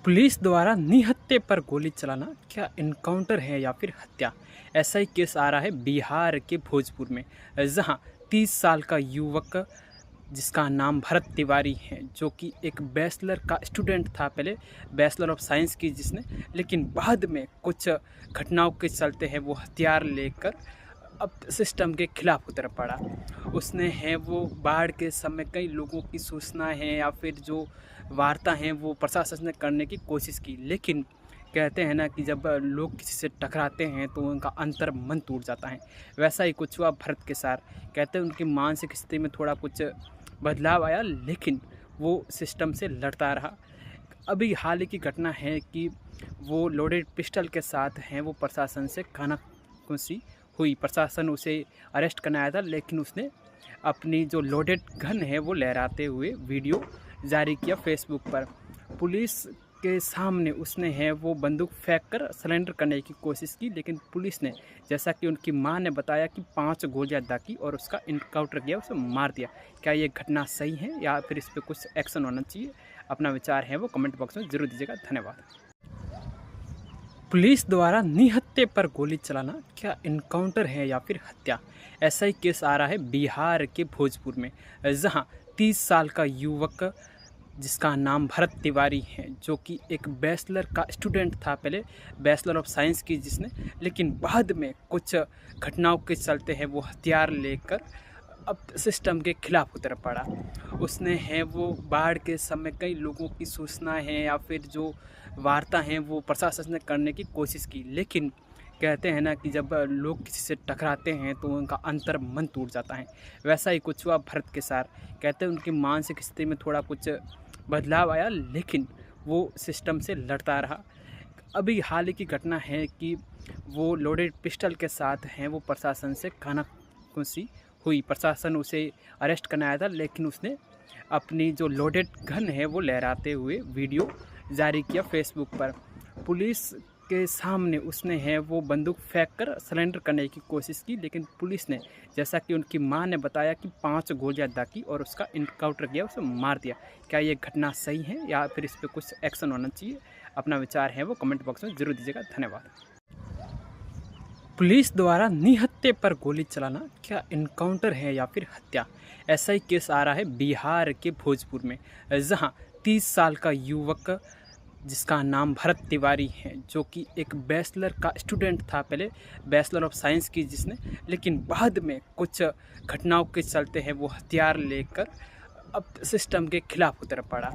Police द्वारा निहत्थे पर गोली चलाना क्या इनकाउंटर है या फिर हत्या? ऐसा ही केस आ रहा है बिहार के भोजपुर में, जहां 30 साल का युवक जिसका नाम भरत तिवारी है, जो कि एक बैचलर का स्टूडेंट था। पहले बैचलर ऑफ साइंस की जिसने, लेकिन बाद में कुछ घटनाओं के चलते है वो हथियार लेकर अब सिस्टम के खिलाफ उतर पड़ा। उसने है वो बाढ़ के समय कई लोगों की सूचना है या फिर जो वार्ता हैं वो प्रशासन ने करने की कोशिश की, लेकिन कहते हैं ना कि जब लोग किसी से टकराते हैं तो उनका अंतर मन टूट जाता है। वैसा ही कुछ हुआ भरत के साथ। कहते हैं उनकी मानसिक स्थिति में थोड़ा कुछ बदलाव आया, लेकिन वो सिस्टम से लड़ता रहा। अभी हाल ही की घटना है कि वो लोडेड पिस्टल के साथ हैं वो प्रशासन से कानाफूसी हुई। प्रशासन उसे अरेस्ट करने आया था, लेकिन उसने अपनी जो लोडेड गन है वो लहराते हुए वीडियो जारी किया फेसबुक पर। पुलिस के सामने उसने है वो बंदूक फेंक कर सरेंडर करने की कोशिश की, लेकिन पुलिस ने, जैसा कि उनकी मां ने बताया, कि 5 गोलियां दागी और उसका इनकाउंटर किया, उसे मार दिया। क्या ये घटना सही है या फिर इस पर कुछ एक्शन होना चाहिए? अपना विचार है वो कमेंट बॉक्स में जरूर दीजिएगा। धन्यवाद। पुलिस द्वारा निहत्थे पर गोली चलाना क्या इनकाउंटर है या फिर हत्या? ऐसा ही केस आ रहा है बिहार के भोजपुर में, जहां 30 साल का युवक जिसका नाम भरत तिवारी है, जो कि एक बैचलर का स्टूडेंट था। पहले बैचलर ऑफ साइंस की जिसने, लेकिन बाद में कुछ घटनाओं के चलते है वो हथियार लेकर अब सिस्टम के खिलाफ उतर पड़ा। उसने है वो बाढ़ के समय कई लोगों की सूचना है या फिर जो वार्ता हैं वो प्रशासन ने करने की कोशिश की, लेकिन कहते हैं ना कि जब लोग किसी से टकराते हैं तो उनका अंतर मन टूट जाता है। वैसा ही कुछ हुआ भरत के साथ। कहते हैं उनकी मानसिक स्थिति में थोड़ा कुछ बदलाव आया, लेकिन वो सिस्टम से लड़ता रहा। अभी हाल ही की घटना है कि वो लोडेड पिस्टल के साथ हैं वो प्रशासन से कानाफूसी हुई। प्रशासन उसे अरेस्ट करने आया था, लेकिन उसने अपनी जो लोडेड गन है वो लहराते हुए वीडियो जारी किया फेसबुक पर। पुलिस के सामने उसने है वो बंदूक फेंक कर सरेंडर करने की कोशिश की, लेकिन पुलिस ने, जैसा कि उनकी मां ने बताया, कि 5 गोलियां दागी और उसका इनकाउंटर किया, उसे मार दिया। क्या ये घटना सही है या फिर इस पर कुछ एक्शन होना चाहिए? अपना विचार है वो कमेंट बॉक्स में जरूर दीजिएगा। धन्यवाद। पुलिस द्वारा निहत्थे पर गोली चलाना क्या इनकाउंटर है या फिर हत्या? ऐसा ही केस आ रहा है बिहार के भोजपुर में, जहां 30 साल का युवक जिसका नाम भरत तिवारी है, जो कि एक बैचलर का स्टूडेंट था। पहले बैचलर ऑफ साइंस की जिसने, लेकिन बाद में कुछ घटनाओं के चलते है वो हथियार लेकर अब सिस्टम के खिलाफ उतर पड़ा।